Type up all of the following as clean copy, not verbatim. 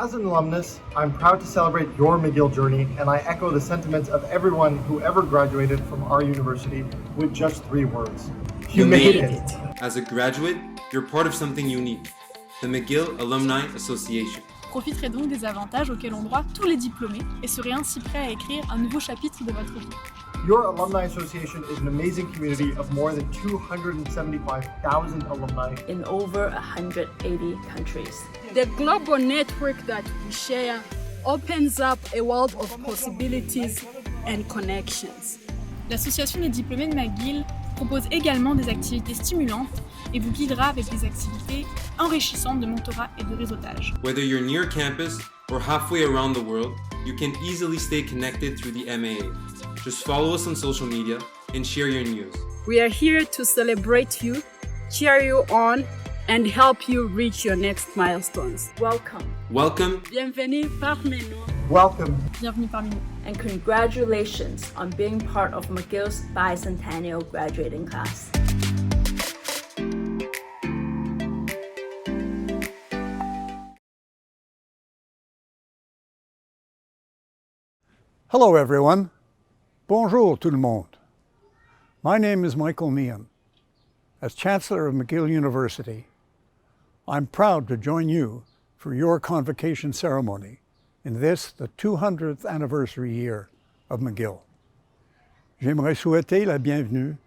As an alumnus, I'm proud to celebrate your McGill journey, and I echo the sentiments of everyone who ever graduated from our university with just 3 words. You made it! As a graduate, you're part of something unique, the McGill Alumni Association. Profiterez donc des avantages auxquels ont droit tous les diplômés et serez ainsi prêts à écrire un nouveau chapitre de votre vie. Your Alumni Association is an amazing community of more than 275,000 alumni in over 180 countries. The global network that we share opens up a world of possibilities and connections. L'Association des diplômés de McGill propose également des activités stimulantes et vous guidera avec des activités enrichissantes de mentorat et de réseautage. Whether you're near campus or halfway around the world, you can easily stay connected through the MAA. Just follow us on social media and share your news. We are here to celebrate you, cheer you on, and help you reach your next milestones. Welcome. Welcome. Bienvenue parmi nous. Welcome. Bienvenue parmi nous. And congratulations on being part of McGill's bicentennial graduating class. Hello everyone. Bonjour tout le monde. My name is Michael Meehan. As Chancellor of McGill University, I'm proud to join you for your convocation ceremony in this, the 200th anniversary year of McGill. J'aimerais souhaiter la bienvenue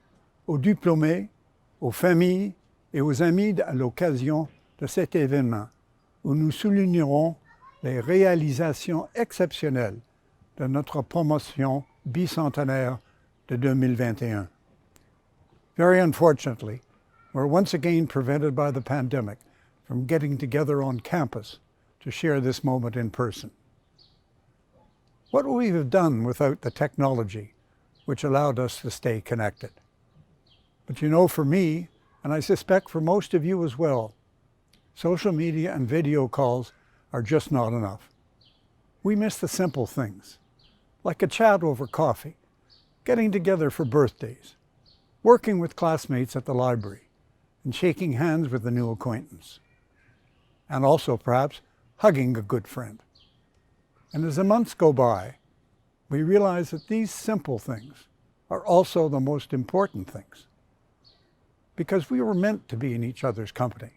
aux diplômés, aux familles et aux amis à l'occasion de cet événement où nous soulignerons les réalisations exceptionnelles de notre promotion bicentenaire de 2021. Very unfortunately, we're once again prevented by the pandemic from getting together on campus to share this moment in person. What would we have done without the technology which allowed us to stay connected? But you know, for me, and I suspect for most of you as well, social media and video calls are just not enough. We miss the simple things, like a chat over coffee, getting together for birthdays, working with classmates at the library, and shaking hands with a new acquaintance. And also, perhaps, hugging a good friend. And as the months go by, we realize that these simple things are also the most important things, because we were meant to be in each other's company.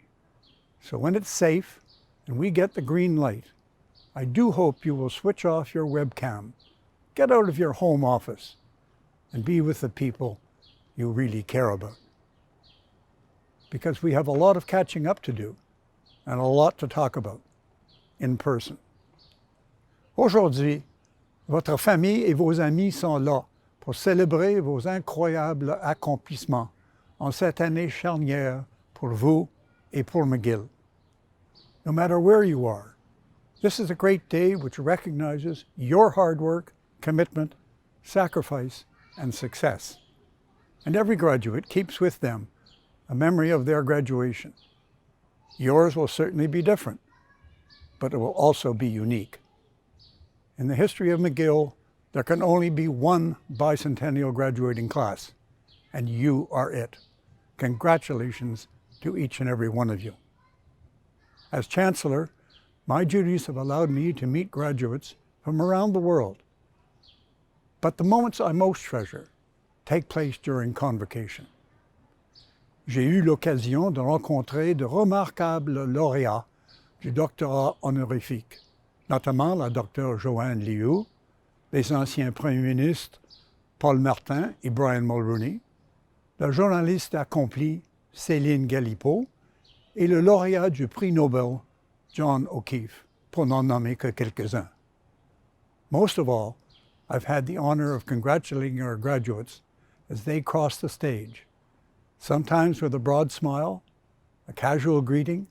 So when it's safe and we get the green light, I do hope you will switch off your webcam, get out of your home office, and be with the people you really care about. Because we have a lot of catching up to do and a lot to talk about in person. Aujourd'hui, votre famille et vos amis sont là pour célébrer vos incroyables accomplissements en cette année charnière pour vous et pour McGill. No matter where you are, this is a great day which recognizes your hard work, commitment, sacrifice, and success. And every graduate keeps with them a memory of their graduation. Yours will certainly be different, but it will also be unique. In the history of McGill, there can only be one bicentennial graduating class, and you are it. Congratulations to each and every one of you. As Chancellor, my duties have allowed me to meet graduates from around the world. But the moments I most treasure take place during convocation. J'ai eu l'occasion de rencontrer de remarquables lauréats du doctorat honorifique, notamment la Dr Joanne Liu, les anciens premiers ministres Paul Martin et Brian Mulroney, la journaliste accomplie Céline Galipeau et le lauréat du prix Nobel John O'Keefe, pour n'en nommer que quelques-uns. Most of all, I've had the honor of congratulating our graduates as they cross the stage, sometimes with a broad smile, a casual greeting,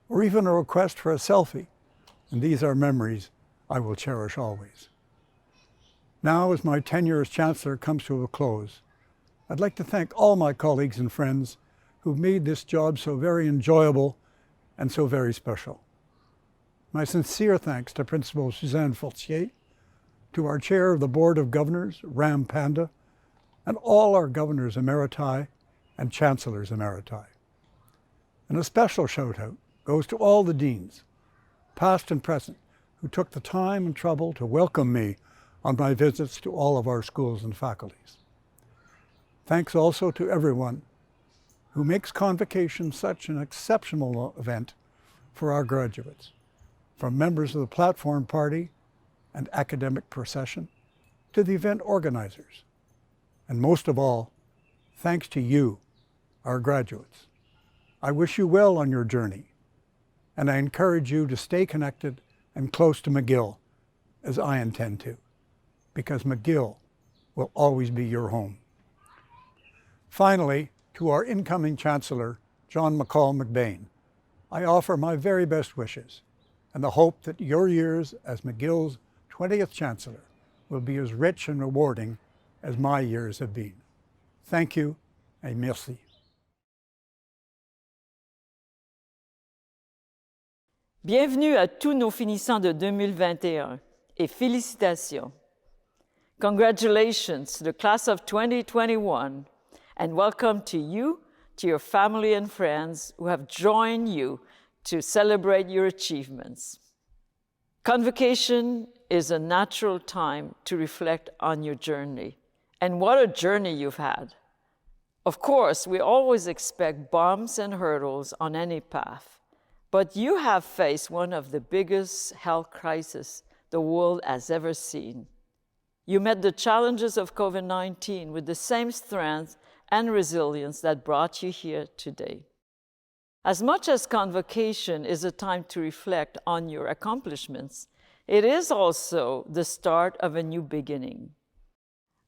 or even a request for a selfie, and these are memories I will cherish always. Now, as my tenure as Chancellor comes to a close, I'd like to thank all my colleagues and friends who've made this job so very enjoyable and so very special. My sincere thanks to Principal Suzanne Fortier, to our Chair of the Board of Governors, Ram Panda, and all our Governors Emeriti and Chancellors Emeriti. And a special shout-out goes to all the Deans, past and present, who took the time and trouble to welcome me on my visits to all of our schools and faculties. Thanks also to everyone who makes Convocation such an exceptional event for our graduates, from members of the Platform Party and academic procession to the event organizers. And most of all, thanks to you, our graduates. I wish you well on your journey, and I encourage you to stay connected and close to McGill, as I intend to, because McGill will always be your home. Finally, to our incoming Chancellor, John McCall McBain, I offer my very best wishes and the hope that your years as McGill's 20th Chancellor will be as rich and rewarding as my years have been. Thank you et merci. Bienvenue à tous nos finissants de 2021 et félicitations. Congratulations to the class of 2021 and welcome to you, to your family and friends who have joined you to celebrate your achievements. Convocation is a natural time to reflect on your journey. And what a journey you've had. Of course, we always expect bumps and hurdles on any path, but you have faced one of the biggest health crises the world has ever seen. You met the challenges of COVID-19 with the same strength and resilience that brought you here today. As much as Convocation is a time to reflect on your accomplishments, it is also the start of a new beginning.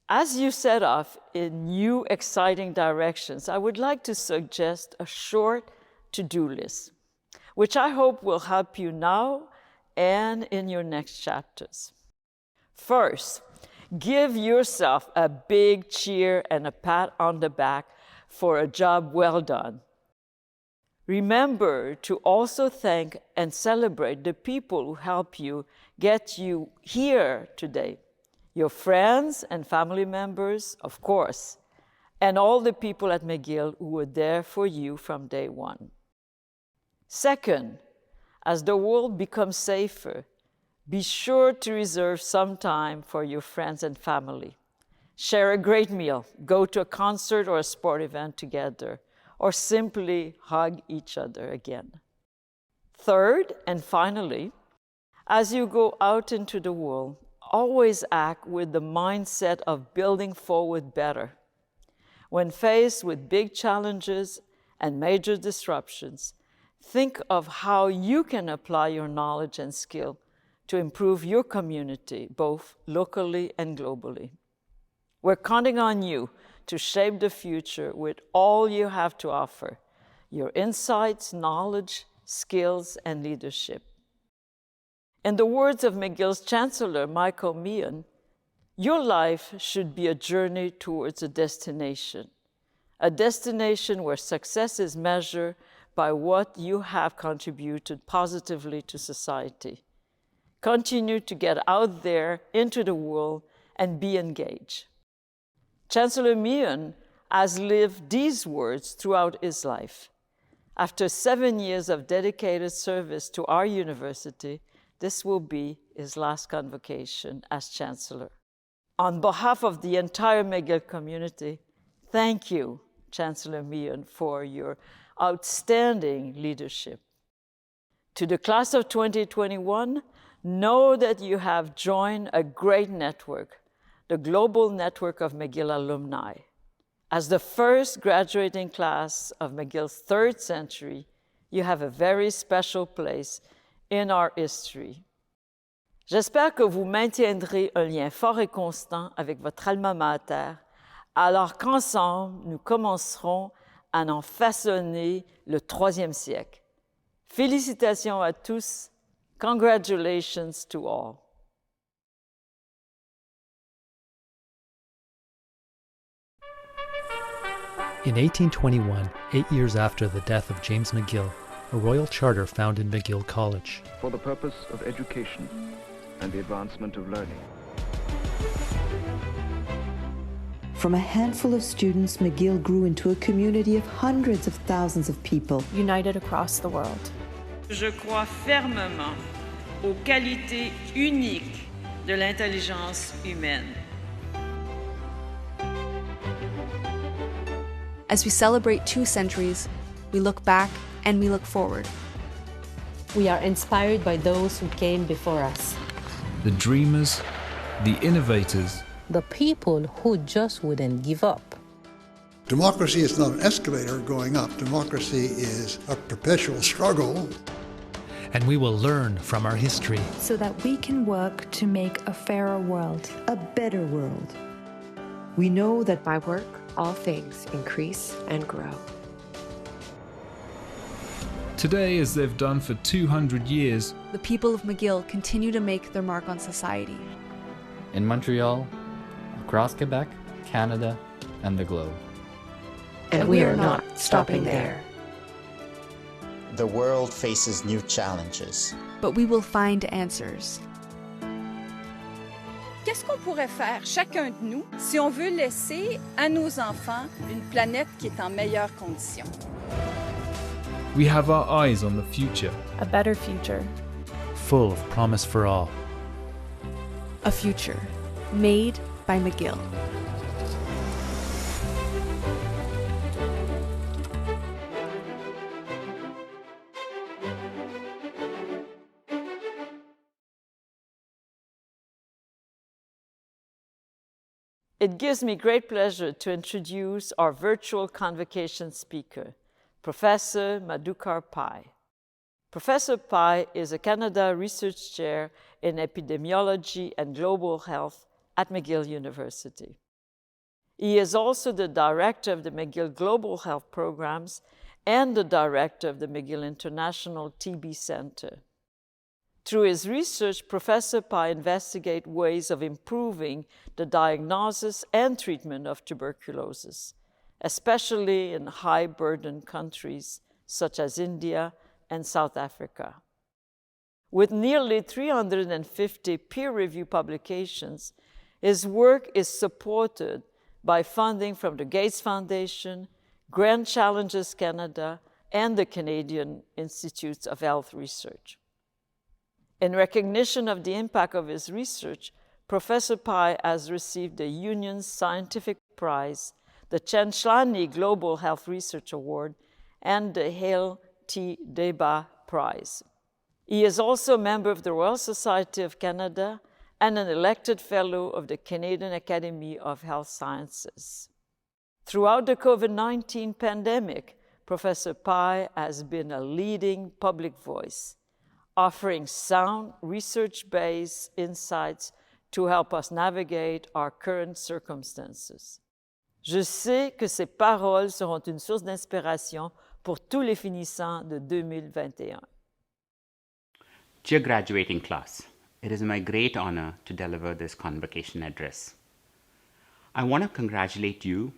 As you set off in new, exciting directions, I would like to suggest a short to-do list, which I hope will help you now and in your next chapters. First, give yourself a big cheer and a pat on the back for a job well done. Remember to also thank and celebrate the people who help you get you here today. Your friends and family members, of course, and all the people at McGill who were there for you from day one. Second, as the world becomes safer, be sure to reserve some time for your friends and family. Share a great meal, go to a concert or a sport event together, or simply hug each other again. Third, and finally, as you go out into the world, always act with the mindset of building forward better. When faced with big challenges and major disruptions, think of how you can apply your knowledge and skill to improve your community, both locally and globally. We're counting on you to shape the future with all you have to offer, your insights, knowledge, skills, and leadership. In the words of McGill's Chancellor, Michael Meehan, your life should be a journey towards a destination where success is measured by what you have contributed positively to society. Continue to get out there into the world and be engaged. Chancellor Meehan has lived these words throughout his life. After 7 years of dedicated service to our university, this will be his last convocation as Chancellor. On behalf of the entire McGill community, thank you, Chancellor Meehan, for your outstanding leadership. To the class of 2021, know that you have joined a great network, the global network of McGill alumni. As the first graduating class of McGill's third century, you have a very special place in our history. J'espère que vous maintiendrez un lien fort et constant avec votre alma mater, alors qu'ensemble, nous commencerons à en façonner le 3e siècle. Félicitations à tous. Congratulations to all. In 1821, 8 years after the death of James McGill, a royal charter founded McGill College. For the purpose of education and the advancement of learning. From a handful of students, McGill grew into a community of hundreds of thousands of people. United across the world. Je crois fermement aux qualités uniques de l'intelligence humaine. As we celebrate 2 centuries, we look back and we look forward. We are inspired by those who came before us. The dreamers, the innovators. The people who just wouldn't give up. Democracy is not an escalator going up. Democracy is a perpetual struggle. And we will learn from our history so that we can work to make a fairer world, a better world. We know that by work, all things increase and grow. Today, as they've done for 200 years, the people of McGill continue to make their mark on society. In Montreal, across Quebec, Canada, and the globe. And we are not stopping there. The world faces new challenges. But we will find answers. Qu'est-ce qu'on pourrait faire, chacun de nous, si on veut laisser à nos enfants une planète qui est en meilleures conditions? We have our eyes on the future. A better future. Full of promise for all. A future made by McGill. It gives me great pleasure to introduce our virtual convocation speaker, Professor Madhukar Pai. Professor Pai is a Canada Research Chair in Epidemiology and Global Health at McGill University. He is also the Director of the McGill Global Health Programs and the Director of the McGill International TB Center. Through his research, Professor Pai investigates ways of improving the diagnosis and treatment of tuberculosis, especially in high-burden countries such as India and South Africa. With nearly 350 peer-reviewed publications, his work is supported by funding from the Gates Foundation, Grand Challenges Canada, and the Canadian Institutes of Health Research. In recognition of the impact of his research, Professor Pai has received the Union's Scientific Prize, the Chen Shlani Global Health Research Award, and the Hale T. Deba Prize. He is also a member of the Royal Society of Canada and an elected fellow of the Canadian Academy of Health Sciences. Throughout the COVID-19 pandemic, Professor Pai has been a leading public voice, offering sound, research-based insights to help us navigate our current circumstances. Je sais que ces paroles seront une source d'inspiration pour tous les finissants de 2021. Dear graduating class, it is my great honor to deliver this convocation address. I want to congratulate you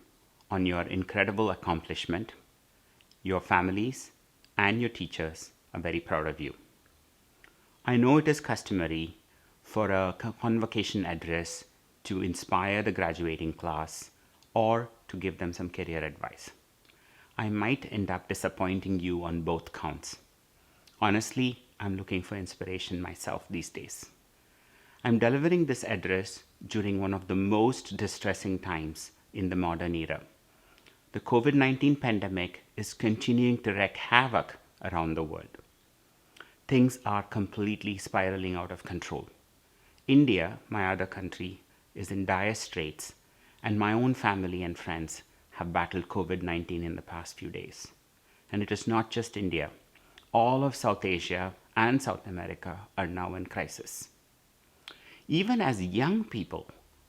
on your incredible accomplishment. Your families and your teachers are very proud of you. I know it is customary for a convocation address to inspire the graduating class or to give them some career advice. I might end up disappointing you on both counts. Honestly, I'm looking for inspiration myself these days. I'm delivering this address during one of the most distressing times in the modern era. The COVID-19 pandemic is continuing to wreak havoc around the world. Things are completely spiraling out of control. India, my other country, is in dire straits, and my own family and friends have battled COVID-19 in the past few days. And it is not just India. All of South Asia and South America are now in crisis. Even as young people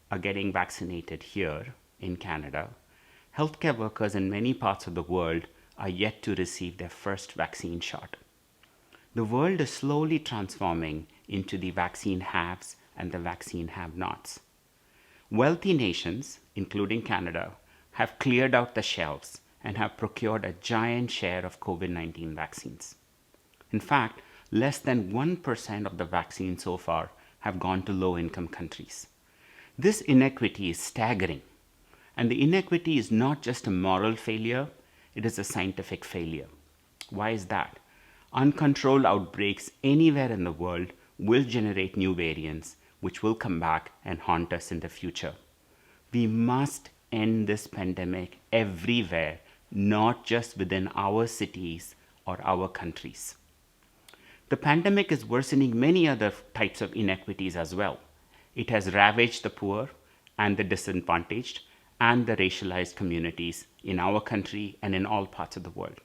are getting vaccinated here in Canada, healthcare workers in many parts of the world are yet to receive their first vaccine shot. The world is slowly transforming into the vaccine haves and the vaccine have-nots. Wealthy nations, including Canada, have cleared out the shelves and have procured a giant share of COVID-19 vaccines. In fact, less than 1% of the vaccines so far have gone to low-income countries. This inequity is staggering. And the inequity is not just a moral failure, it is a scientific failure. Why is that? Uncontrolled outbreaks anywhere in the world will generate new variants which will come back and haunt us in the future. We must end this pandemic everywhere, not just within our cities or our countries. The pandemic is worsening many other types of inequities as well. It has ravaged the poor and the disadvantaged and the racialized communities in our country and in all parts of the world.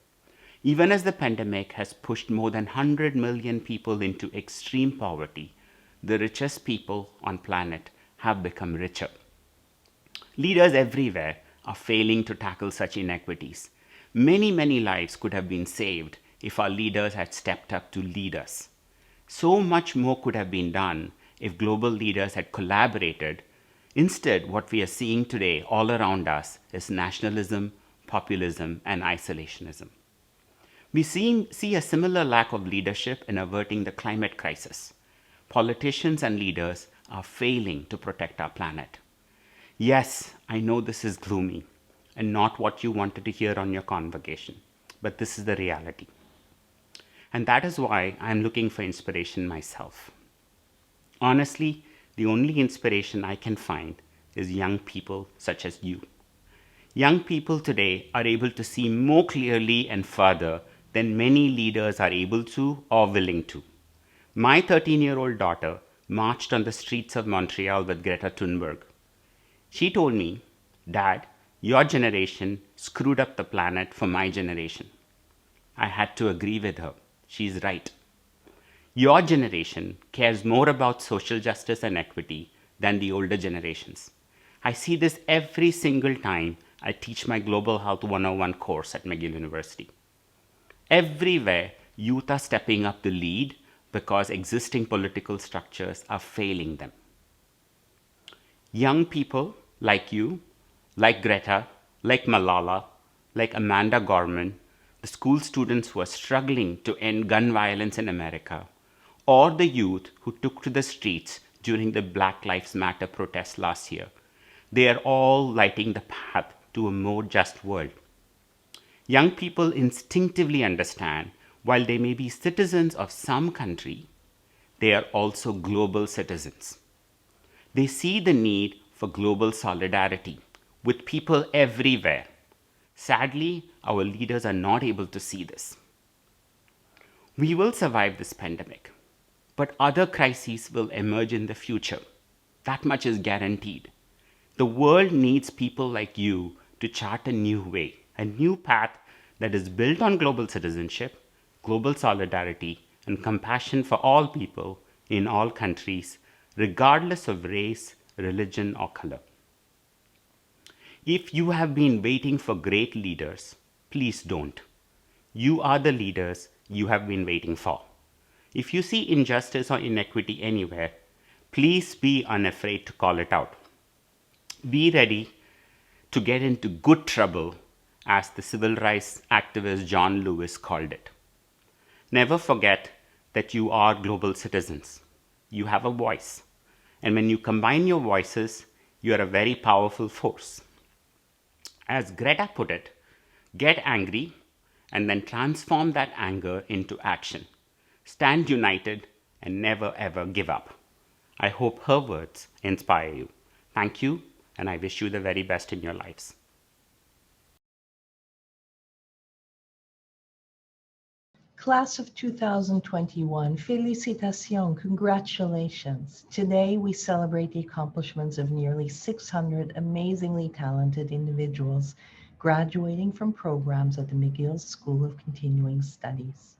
Even as the pandemic has pushed more than 100 million people into extreme poverty, the richest people on planet have become richer. Leaders everywhere are failing to tackle such inequities. Many lives could have been saved if our leaders had stepped up to lead us. So much more could have been done if global leaders had collaborated. Instead, what we are seeing today all around us is nationalism, populism, and isolationism. We see a similar lack of leadership in averting the climate crisis. Politicians and leaders are failing to protect our planet. Yes, I know this is gloomy and not what you wanted to hear on your convocation, but this is the reality. And that is why I'm looking for inspiration myself. Honestly, the only inspiration I can find is young people such as you. Young people today are able to see more clearly and further than many leaders are able to or willing to. My 13-year-old daughter marched on the streets of Montreal with Greta Thunberg. She told me, "Dad, your generation screwed up the planet for my generation." I had to agree with her. She's right. Your generation cares more about social justice and equity than the older generations. I see this every single time I teach my Global Health 101 course at McGill University. Everywhere, youth are stepping up to lead because existing political structures are failing them. Young people like you, like Greta, like Malala, like Amanda Gorman, the school students who are struggling to end gun violence in America, or the youth who took to the streets during the Black Lives Matter protests last year, they are all lighting the path to a more just world. Young people instinctively understand, while they may be citizens of some country, they are also global citizens. They see the need for global solidarity with people everywhere. Sadly, our leaders are not able to see this. We will survive this pandemic, but other crises will emerge in the future. That much is guaranteed. The world needs people like you to chart a new way, a new path that is built on global citizenship, global solidarity, and compassion for all people in all countries, regardless of race, religion, or color. If you have been waiting for great leaders, please don't. You are the leaders you have been waiting for. If you see injustice or inequity anywhere, please be unafraid to call it out. Be ready to get into good trouble, as the civil rights activist John Lewis called it. Never forget that you are global citizens. You have a voice. And when you combine your voices, you are a very powerful force. As Greta put it, get angry and then transform that anger into action. Stand united and never ever give up. I hope her words inspire you. Thank you, and I wish you the very best in your lives. Class of 2021, félicitations, congratulations. Today we celebrate the accomplishments of nearly 600 amazingly talented individuals graduating from programs at the McGill School of Continuing Studies.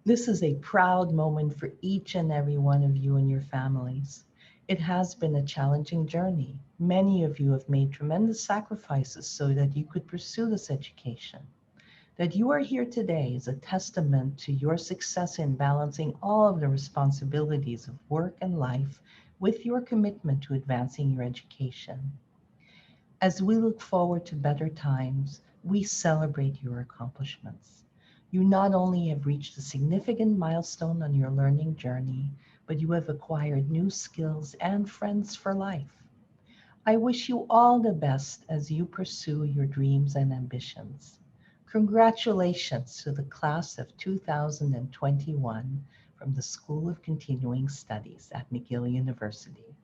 This is a proud moment for each and every one of you and your families. It has been a challenging journey. Many of you have made tremendous sacrifices so that you could pursue this education. That you are here today is a testament to your success in balancing all of the responsibilities of work and life with your commitment to advancing your education. As we look forward to better times, we celebrate your accomplishments. You not only have reached a significant milestone on your learning journey, but you have acquired new skills and friends for life. I wish you all the best as you pursue your dreams and ambitions. Congratulations to the class of 2021. from the School of Continuing Studies at McGill University.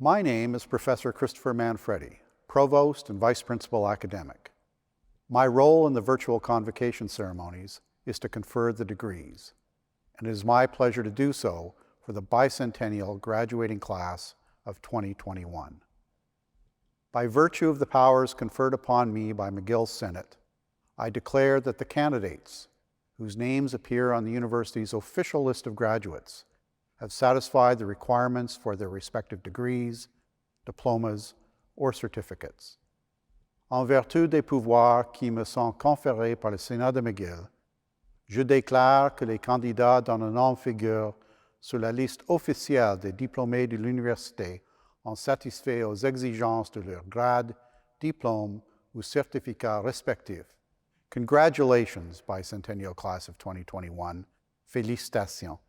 My name is Professor Christopher Manfredi, Provost and Vice Principal Academic. My role in the virtual convocation ceremonies is to confer the degrees, and it is my pleasure to do so for the bicentennial graduating class of 2021. By virtue of the powers conferred upon me by McGill's Senate, I declare that the candidates, whose names appear on the university's official list of graduates, have satisfied the requirements for their respective degrees, diplomas, or certificates. En vertu des pouvoirs qui me sont conférés par le Sénat de McGill, je déclare que les candidats dont le nom figure sur la liste officielle des diplômés de l'université ont satisfait aux exigences de leur grade, diplôme ou certificat respectif. Congratulations, Bicentennial Class of 2021. Félicitations.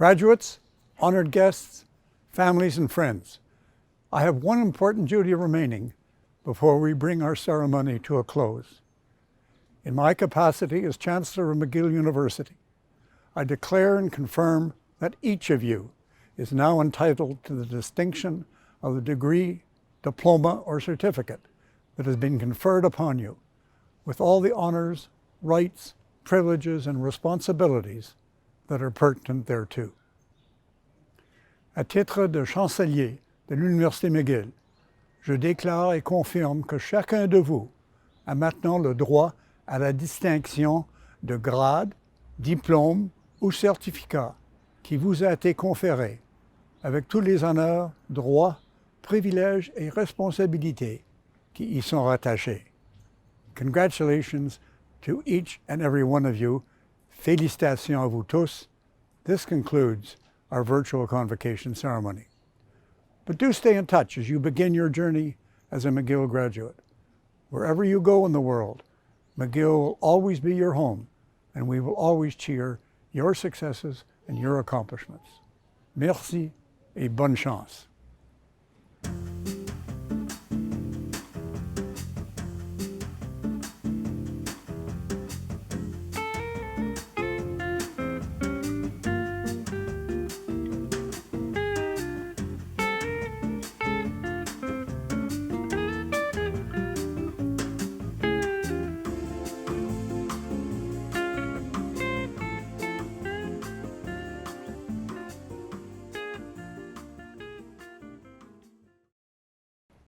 Graduates, honored guests, families and friends, I have one important duty remaining before we bring our ceremony to a close. In my capacity as Chancellor of McGill University, I declare and confirm that each of you is now entitled to the distinction of the degree, diploma, or certificate that has been conferred upon you, with all the honors, rights, privileges, and responsibilities that are pertinent thereto. À titre de chancelier de l'Université McGill, je déclare et confirme que chacun de vous a maintenant le droit à la distinction de grade, diplôme ou certificat qui vous a été conféré, avec tous les honneurs, droits, privilèges et responsabilités qui y sont rattachés. Congratulations to each and every one of you. Félicitations à vous tous. This concludes our virtual convocation ceremony. But do stay in touch as you begin your journey as a McGill graduate. Wherever you go in the world, McGill will always be your home, and we will always cheer your successes and your accomplishments. Merci et bonne chance.